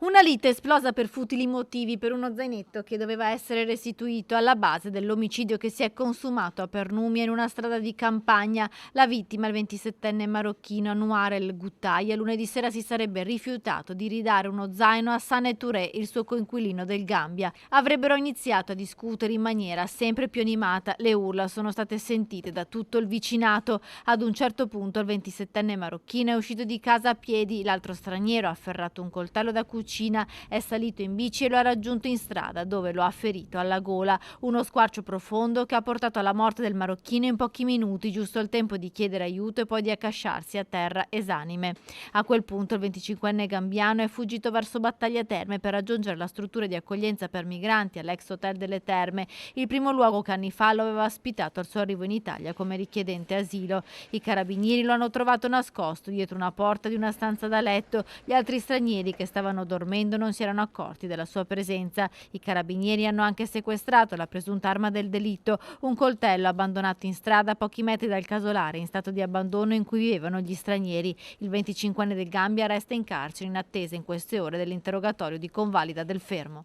Una lite esplosa per futili motivi per uno zainetto che doveva essere restituito alla base dell'omicidio che si è consumato a Pernumia in una strada di campagna. La vittima, il 27enne marocchino Anouar El Gouttaï, lunedì sera si sarebbe rifiutato di ridare uno zaino a Sané Touré, il suo coinquilino del Gambia. Avrebbero iniziato a discutere in maniera sempre più animata. Le urla sono state sentite da tutto il vicinato. Ad un certo punto il 27enne marocchino è uscito di casa a piedi, l'altro straniero ha afferrato un coltello da cucina, è salito in bici e lo ha raggiunto in strada, dove lo ha ferito alla gola. Uno squarcio profondo che ha portato alla morte del marocchino in pochi minuti, giusto il tempo di chiedere aiuto e poi di accasciarsi a terra esanime. A quel punto il 25enne gambiano è fuggito verso Battaglia Terme per raggiungere la struttura di accoglienza per migranti all'ex hotel delle Terme, il primo luogo che anni fa lo aveva ospitato al suo arrivo in Italia come richiedente asilo. I carabinieri lo hanno trovato nascosto dietro una porta di una stanza da letto. Gli altri stranieri che stavano dormendo non si erano accorti della sua presenza. I carabinieri hanno anche sequestrato la presunta arma del delitto, un coltello abbandonato in strada a pochi metri dal casolare in stato di abbandono in cui vivevano gli stranieri. Il 25enne del Gambia resta in carcere in attesa in queste ore dell'interrogatorio di convalida del fermo.